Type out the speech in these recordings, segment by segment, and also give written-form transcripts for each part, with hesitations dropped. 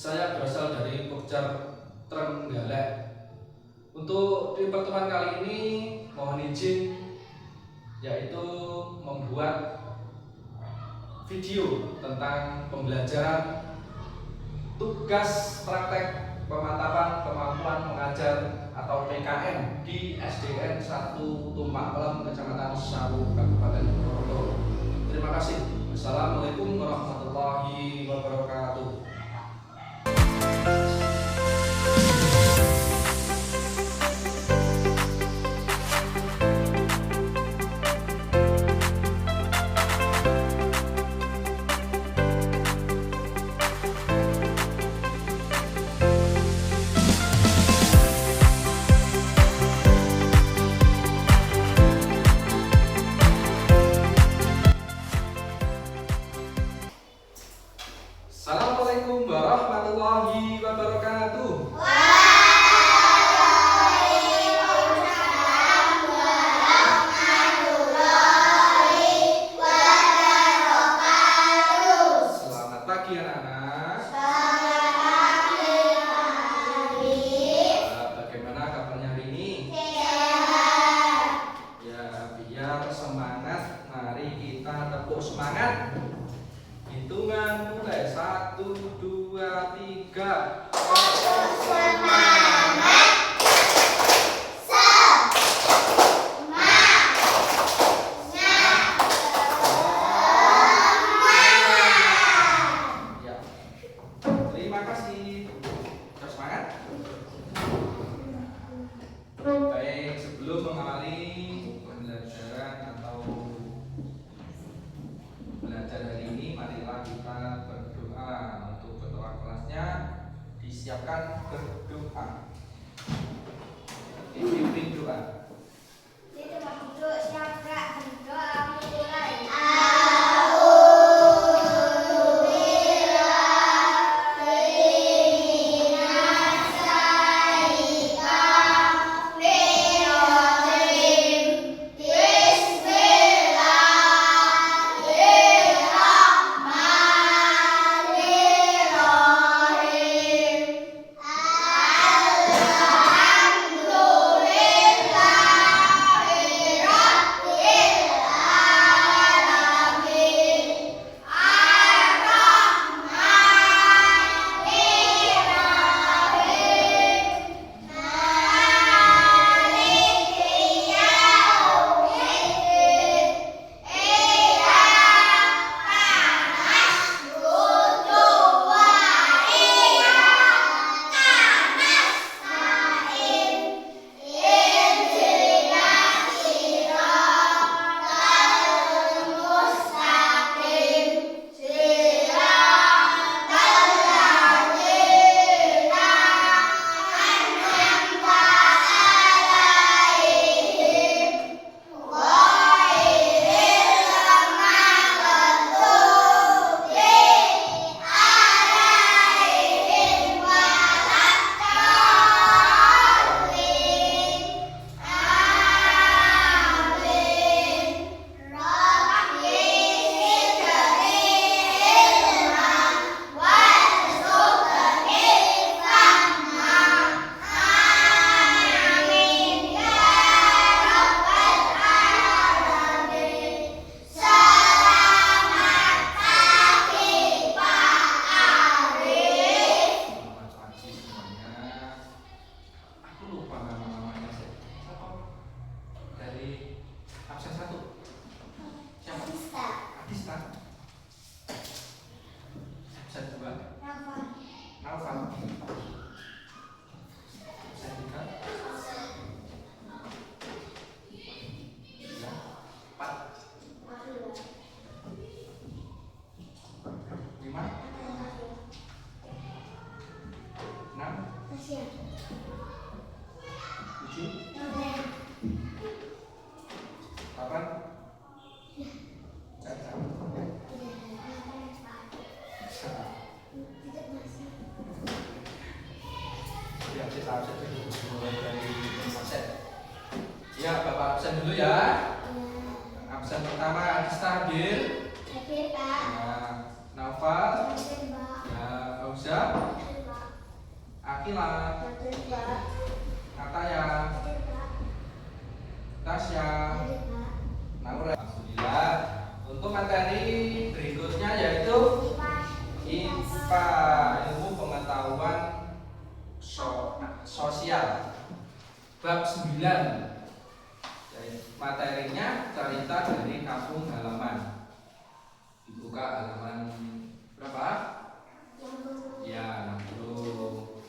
Saya berasal dari Pokjar Trenggalek. Untuk di pertemuan kali ini mohon izin yaitu membuat video tentang pembelajaran tugas praktek pemantapan kemampuan mengajar atau PKM di SDN 1 Tumpak Pelem, Kecamatan Sawu, Kabupaten Purwokerto. Terima kasih. Assalamualaikum warahmatullahi wabarakatuh. Assalamualaikum warahmatullahi wabarakatuh. Waalaikumsalam warahmatullahi wabarakatuh. Selamat pagi anak-anak. Selamat pagi, Pak Arif. Bagaimana kabarnya hari ini? Sehat. Ya, biar semangat, mari kita tepuk semangat. Hitungan mulai 1, 2, 3. Semangat. Ya. Terima kasih. Terus semangat. Baik, sebelum mengawali pembelajaran atau belajar hari ini, marilah kita berdoa. Untuk ketua kelasnya disiapkan berdoa. Dipimpin doa. Ya, Bapak absen dulu ya. Absen pertama Adista hadir. Hadir, Pak. Naufal, Hadir, Pak. Fauzan, Akila, Ataya, Tasya, Naura. Alhamdulillah. Untuk materi berikutnya yaitu IPA, ilmu pengetahuan sosial, bab 9. Materinya cerita dari kampung halaman. Dibuka halaman berapa? Ya, 60.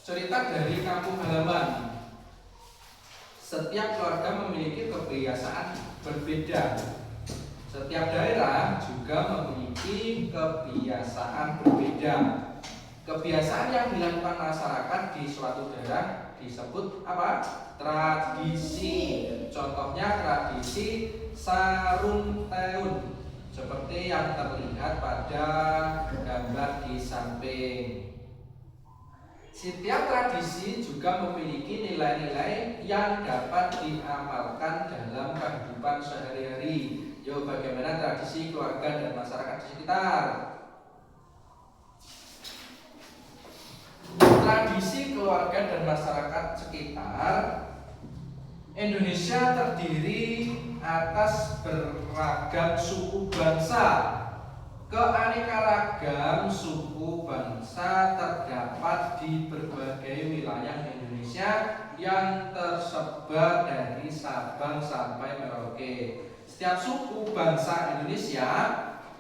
Cerita dari kampung halaman. Setiap keluarga memiliki kebiasaan berbeda. Setiap daerah juga memiliki kebiasaan berbeda. Kebiasaan yang dilakukan masyarakat di suatu daerah disebut apa? Tradisi. Contohnya tradisi sarunteun, seperti yang terlihat pada gambar di samping. Setiap tradisi juga memiliki nilai-nilai yang dapat diamalkan dalam kehidupan sehari-hari. Yuk, bagaimana tradisi keluarga dan masyarakat di sekitar? Tradisi keluarga dan masyarakat sekitar Indonesia terdiri atas beragam suku bangsa. Keanekaragam suku bangsa terdapat di berbagai wilayah Indonesia yang tersebar dari Sabang sampai Merauke. Setiap suku bangsa Indonesia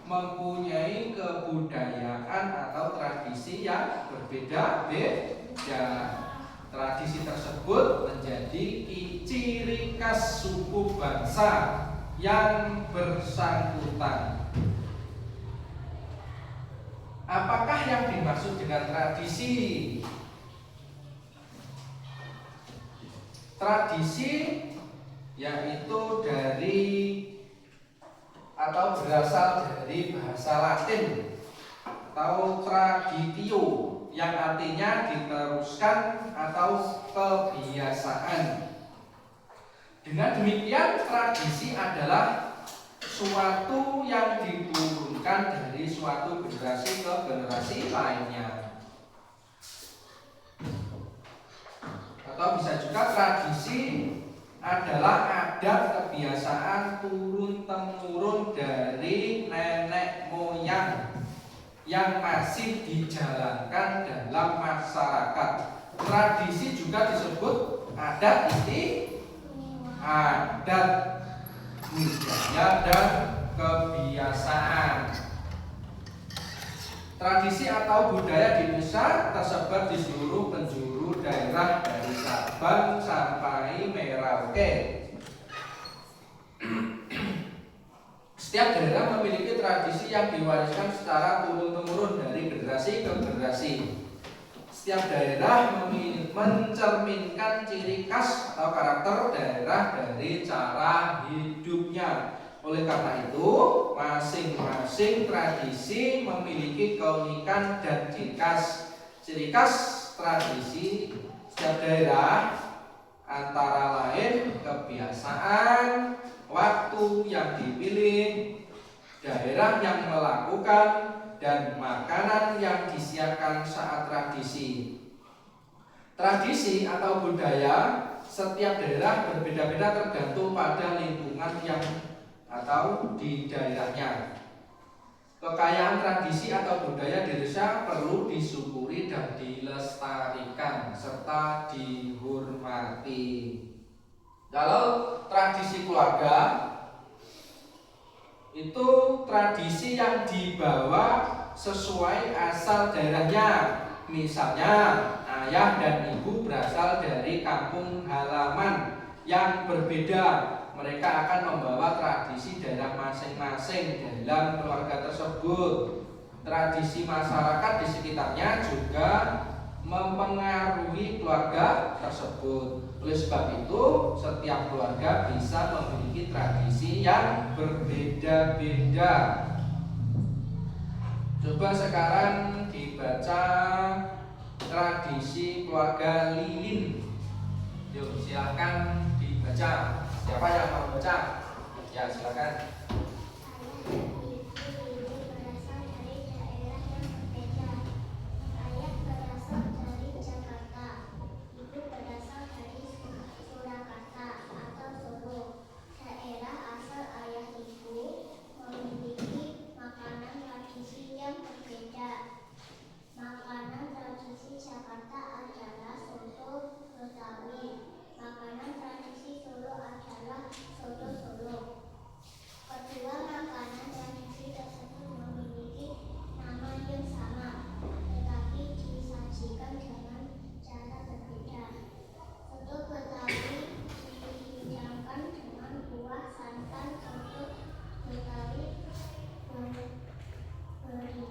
mempunyai kebudayaan atau tradisi yang berbeda-beda. Tradisi tersebut menjadi ciri khas suku bangsa yang bersangkutan. Apakah yang dimaksud dengan tradisi? Tradisi yaitu dari atau berasal dari bahasa Latin atau traditio, yang artinya diteruskan atau kebiasaan. Dengan demikian, tradisi adalah suatu yang diturunkan dari suatu generasi ke generasi lainnya. Atau bisa juga tradisi adalah adat kebiasaan turun-temurun dari nenek moyang yang masih dijalankan dalam masyarakat. Tradisi juga disebut adat istiadat, budaya dan kebiasaan. Tradisi atau budaya di Indonesia tersebar di seluruh penjuru daerah dari Sabang sampai Merauke. Setiap daerah memiliki tradisi yang diwariskan secara turun-temurun dari generasi ke generasi. Setiap daerah mencerminkan ciri khas atau karakter daerah dari cara hidupnya. Oleh karena itu, masing-masing tradisi memiliki keunikan dan ciri khas. Ciri khas tradisi setiap daerah antara lain kebiasaan, waktu yang dipilih, daerah yang melakukan, dan makanan yang disiapkan saat tradisi. Tradisi atau budaya setiap daerah berbeda-beda tergantung pada lingkungan yang atau di daerahnya. Kekayaan tradisi atau budaya di Indonesia perlu disyukuri dan dilestarikan serta dihormati. Kalau tradisi keluarga itu tradisi yang dibawa sesuai asal daerahnya. Misalnya ayah dan ibu berasal dari kampung halaman yang berbeda. Mereka akan membawa tradisi daerah masing-masing dalam keluarga tersebut. Tradisi masyarakat di sekitarnya juga mempengaruhi keluarga tersebut. Oleh sebab itu, setiap keluarga bisa memiliki tradisi yang berbeda-beda. Coba sekarang dibaca tradisi keluarga Lilin. Yuk, silakan dibaca. Siapa yang mau baca? Ya, silakan. Ayah dan ibu berasal dari daerah yang berbeda.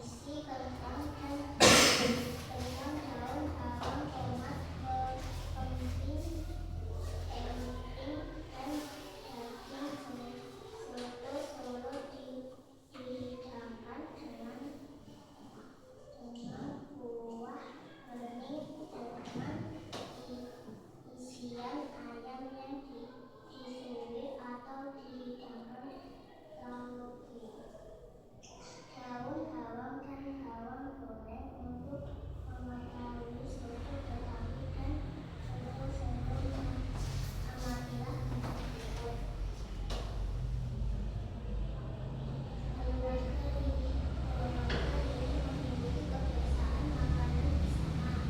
tradisi kentang daun bawang tomat emping dan daging soto Solo dihidangkan dengan kuah bening dengan isian ayam yang disuir atau dihidangkan lagi. Daun bawang dan bawang goreng untuk mengetahui soto Betawi dan soto Solo amatilah berikut. Keluarga ini memiliki kebiasaan makanan bersama.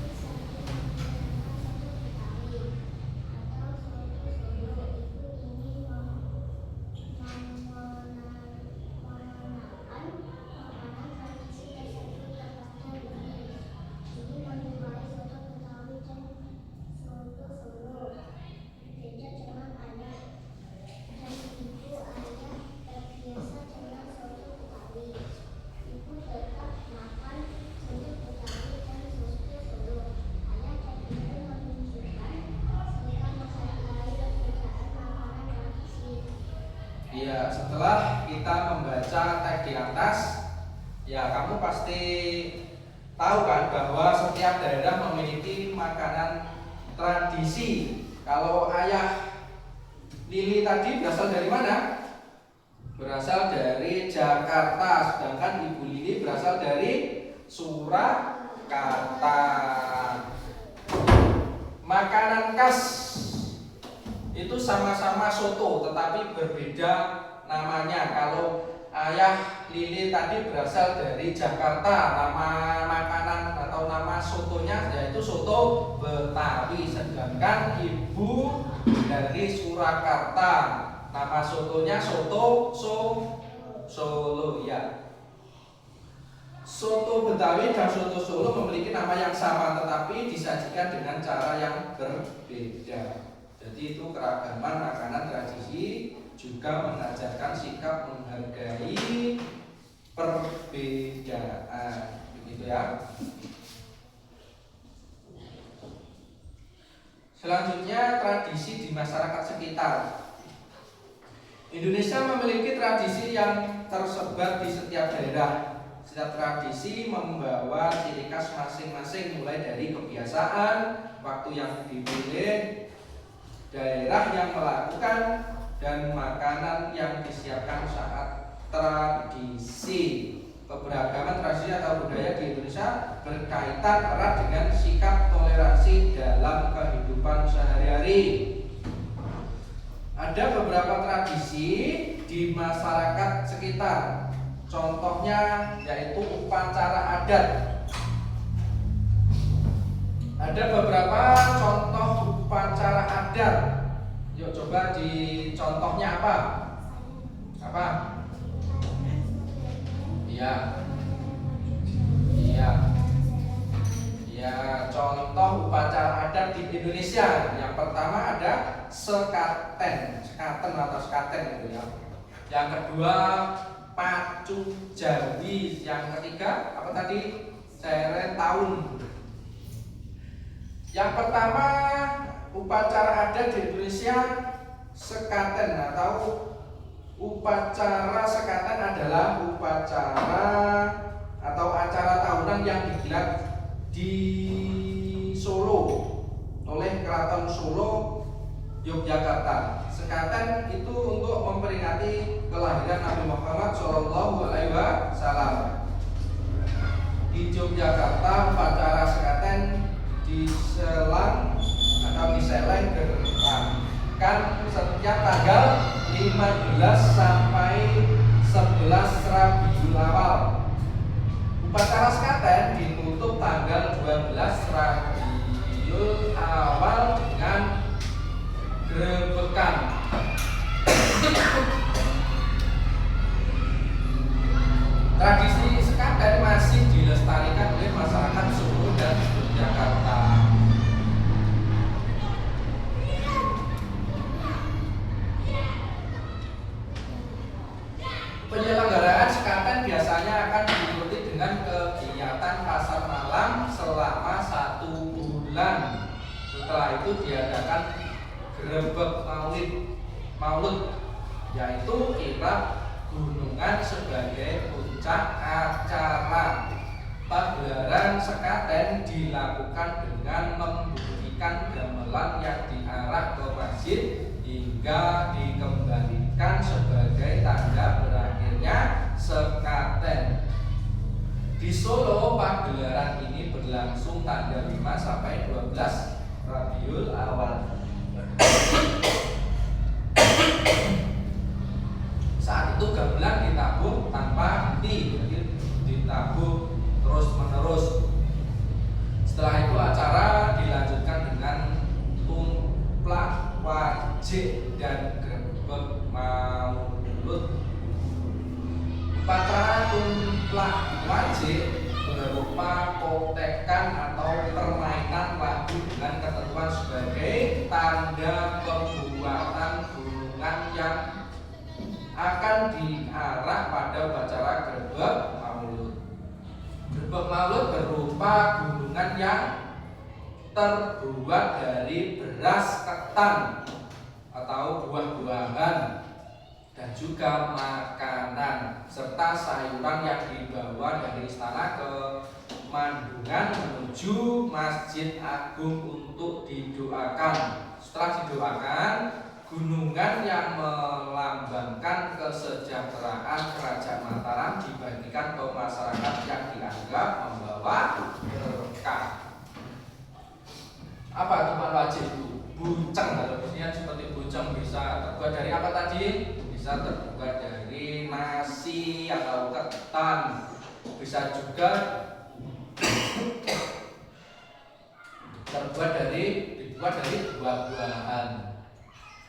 Seperti sering menggunakan soto Betawi atau soto Solo. Ibu ingin mengenalkan makanan tradisi tersebut kepada Ibu. Ibu menyukai soto Betawi dan soto Solo. Berbeda dengan ayah dan ibu, ayah terbiasa dengan soto Betawi. Ibu tetap makan soto Betawi dan soto Solo. Ayah dan ibu menunjukkan serta menghargai perbedaan makanan tradisi. Ya, setelah kita membaca teks di atas, ya kamu pasti tahu kan bahwa setiap daerah memiliki makanan tradisi. Kalau ayah Lili tadi berasal dari mana? Berasal dari Jakarta, sedangkan Ibu Lili berasal dari Surakarta. Makanan khas itu sama-sama soto, tetapi berbeda namanya. Kalau ayah Lili tadi berasal dari Jakarta, nama makanan atau nama sotonya yaitu soto Betawi, sedangkan ibu dari Surakarta, nama sotonya soto Solo ya. Soto Betawi dan soto Solo memiliki nama yang sama, tetapi disajikan dengan cara yang berbeda. Jadi itu keragaman makanan tradisi juga mengajarkan sikap menghargai perbedaan, begitu ya. Selanjutnya, tradisi di masyarakat sekitar. Indonesia memiliki tradisi yang tersebar di setiap daerah. Setiap tradisi membawa ciri khas masing-masing, mulai dari kebiasaan, waktu yang dipilih, daerah yang melakukan, dan makanan yang disiapkan saat tradisi. Keberagaman tradisi atau budaya di Indonesia berkaitan erat dengan sikap toleransi dalam kehidupan sehari-hari. Ada beberapa tradisi di masyarakat sekitar. Contohnya yaitu upacara adat. Ada beberapa contoh upacara adat. Yuk coba di contohnya apa? Apa? Iya. Iya. Ya, contoh upacara adat di Indonesia. Yang pertama ada sekaten atau sekaten gitu ya. Yang kedua pacu jawi. Yang ketiga apa tadi? Seren tahun. Yang pertama upacara adat di Indonesia sekaten atau upacara sekaten adalah upacara atau acara tahunan yang digelar di Solo oleh Keraton Solo, Yogyakarta. Sekaten itu untuk memperingati kelahiran Nabi Muhammad SAW. Di Yogyakarta upacara sekaten diselang atau diselenggarakan setiap tanggal 15 sampai 11 Rabiul Awal. Upacara sekaten ditutup tanggal 12 Rabiul Awal dengan gerebekan. Tradisi sekaten masih dilestarikan oleh masyarakat Solo dan Yogyakarta. Penyelenggaraan sekaten biasanya akan dengan kegiatan pasar malam selama 1 bulan. Setelah itu diadakan grebek maulud, yaitu kirap gunungan sebagai puncak acara. Pagelaran sekaten dilakukan dengan membunyikan gamelan yang diarah ke masjid hingga dikembalikan sebagai tanda berakhirnya sekaten. Di Solo, pagelaran ini berlangsung tanggal 5 sampai 12 Rabiul Awal. Saat itu gamelan ditabuh tanpa henti, jadi ditabuh terus menerus. Setelah itu acara dilanjutkan dengan tumplak wajik dan grebek maulud. Upacara tumplak wajik berupa kotekan atau permainan lagu dengan ketentuan sebagai tanda pembuatan gunungan yang akan diarah pada upacara grebek maulud. Grebek maulud berupa gunungan yang terbuat dari beras ketan atau buah-buahan dan juga makanan serta sayuran yang dibawa dari istana ke Mandungan menuju Masjid Agung untuk didoakan. Setelah didoakan, gunungan yang melambangkan kesejahteraan Kerajaan Mataram dibagikan ke masyarakat yang dianggap membawa berkah. Apa tumplak wajik itu? Buceng, kalau biasanya seperti buceng bisa terbuat dari apa tadi? Bisa terbuat dari nasi atau ketan, bisa juga dibuat dari buah-buahan.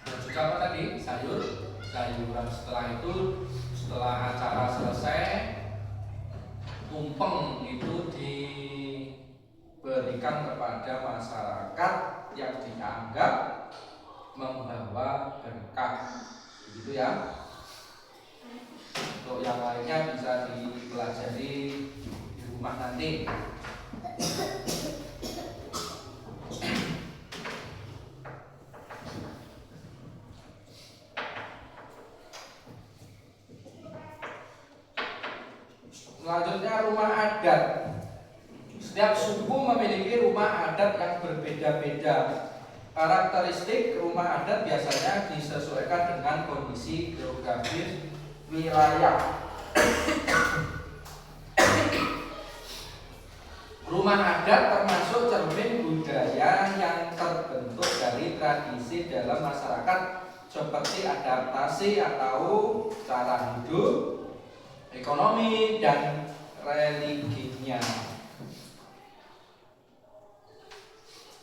Dan juga apa tadi? Sayuran. Setelah acara selesai, tumpeng itu diberikan kepada masyarakat yang dianggap membawa berkah. Begitu ya. Untuk yang lainnya bisa dipelajari di rumah nanti. Selanjutnya, rumah adat. Setiap suku memiliki rumah adat yang berbeda-beda. Karakteristik rumah adat biasanya disesuaikan dengan kondisi geografis wilayah. Rumah adat termasuk cermin budaya yang terbentuk dari tradisi dalam masyarakat seperti adaptasi atau cara hidup, ekonomi, dan religinya.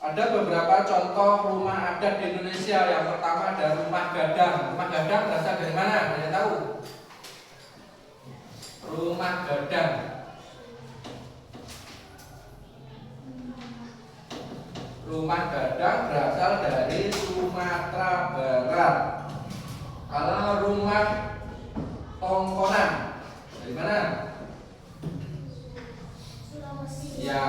Ada beberapa contoh rumah adat di Indonesia. Yang pertama ada rumah gadang. Rumah gadang berasal dari mana? Kalian tahu? Rumah gadang. Rumah gadang berasal dari Sumatera Barat. Kalau rumah tongkonan dari mana? Ya,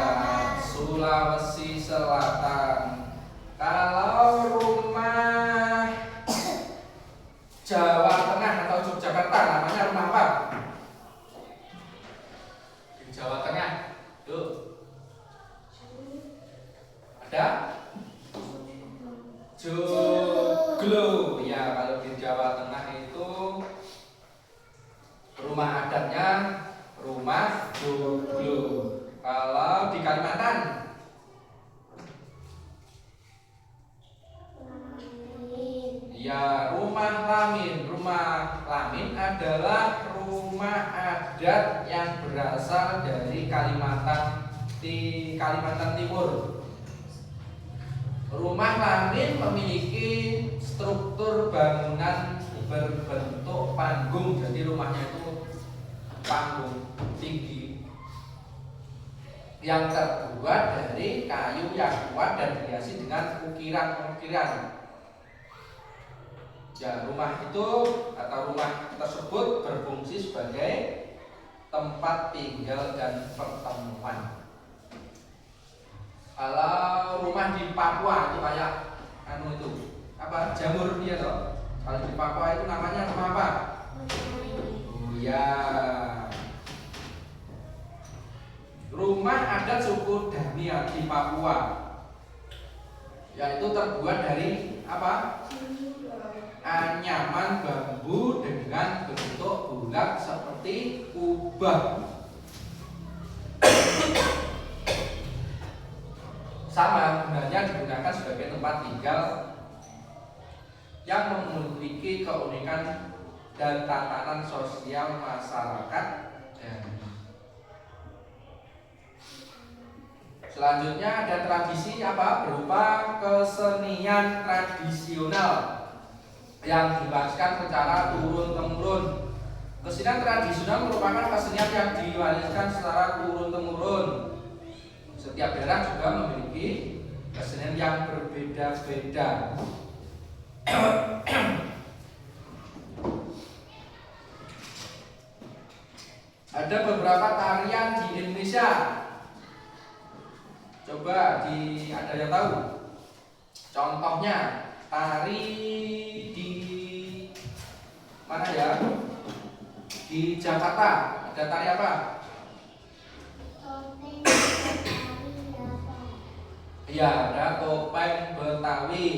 Sulawesi Selatan. Kalau rumah Jawa Tengah atau Yogyakarta namanya rumah apa? Di Jawa Tengah. Tuh. Ada? Joglo. Ya, kalau di Jawa Tengah itu rumah adatnya rumah joglo. Kalau di Kalimantan, ya rumah lamin. Rumah lamin adalah rumah adat yang berasal dari Kalimantan Timur. Rumah lamin memiliki struktur bangunan berbentuk panggung. Jadi rumahnya itu panggung tinggi yang terbuat dari kayu yang kuat dan dihiasi dengan ukiran-ukiran. Ya, rumah itu atau rumah tersebut berfungsi sebagai tempat tinggal dan pertemuan. Kalau rumah di Papua itu kayak itu apa, jamur dia toh. Kalau di Papua itu namanya rumah apa? Oh ya, rumah adat suku Dania di Papua, yaitu terbuat dari apa? Anyaman bambu dengan bentuk bulat seperti kubah. Sama gunanya digunakan sebagai tempat tinggal yang memiliki keunikan dan tatanan sosial masyarakat. Selanjutnya ada tradisi apa? Berupa kesenian tradisional yang dilakukan secara turun-temurun. Kesenian tradisional merupakan kesenian yang diwariskan secara turun-temurun. Setiap daerah juga memiliki kesenian yang berbeda-beda. Ada beberapa tarian di Indonesia. Coba ada yang tahu? Contohnya tari di mana ya? Di Jakarta ada tari apa? Iya, ada topeng Betawi.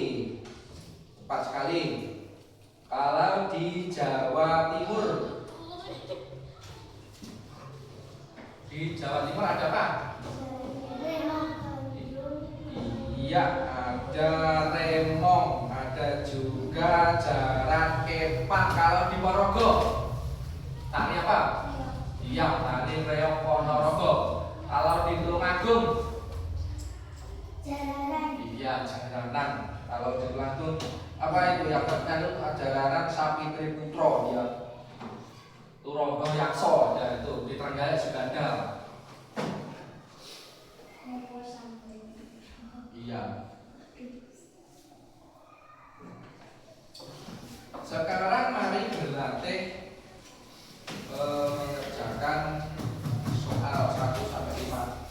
Tepat sekali. Kalau di Jawa Timur, ada apa? Iya, ada remong, ada juga jaran kepak. Kalau di Ponorogo, tari apa? Iya, tari reog Ponorogo. Kalau di Tulungagung, iya, jaranan. Kalau di Tulungagung, apa itu yang terkenal? Jaranan Sapi Triputro, ya. Turogo Yakso, ya itu. Di Trenggalek juga ada. Iya. Sekarang mari berlatih mengerjakan soal 1 sampai 5.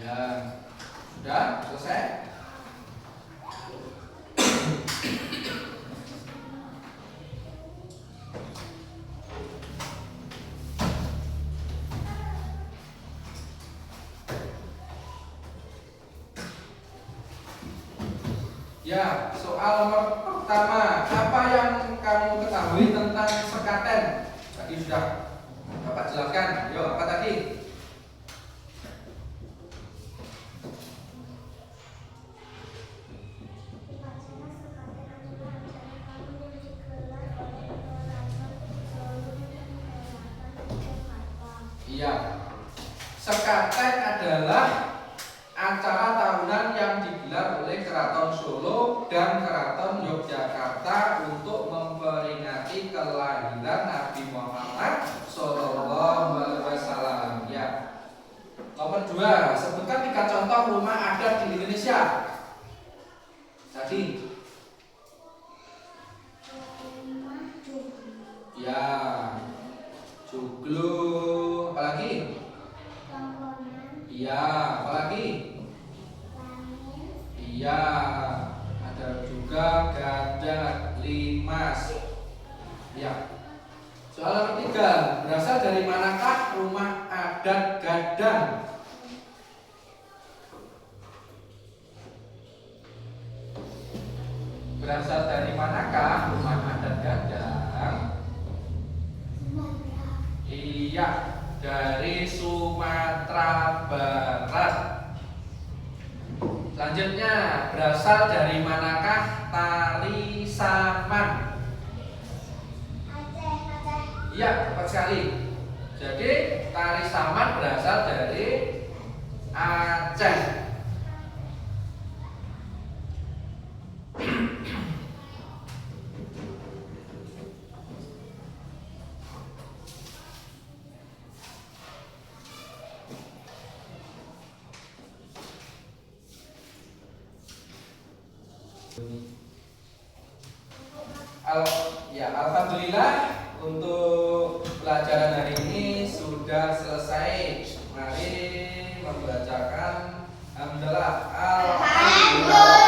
Ya, sudah selesai. Ya, soal nomor pertama, apa yang kamu ketahui tentang sekaten? Tadi sudah Bapak jelaskan. Yo, apa tadi? Iya, sekaten adalah acara tahunan yang digelar oleh Keraton Solo dan Keraton Yogyakarta untuk memperingati kelahiran Nabi Muhammad Sallallahu Alaihi Wasallam. Ya. Nomor 2, sebutkan 3 contoh rumah adat di Indonesia. Tadi. Ya, joglo, apalagi? Iya, apalagi? Iya, ada juga gada limas. Ya. Soal nomor 3, berasal dari manakah rumah adat Gadang? Berasal dari manakah rumah adat Gadang? Iya, dari Sumatera Barat. Selanjutnya, berasal dari manakah tari saman? Iya, tepat sekali. Jadi, tari saman berasal dari Aceh. Alhamdulillah untuk pelajaran hari ini sudah selesai. Mari membacakan hamdalah. Alhamdulillah.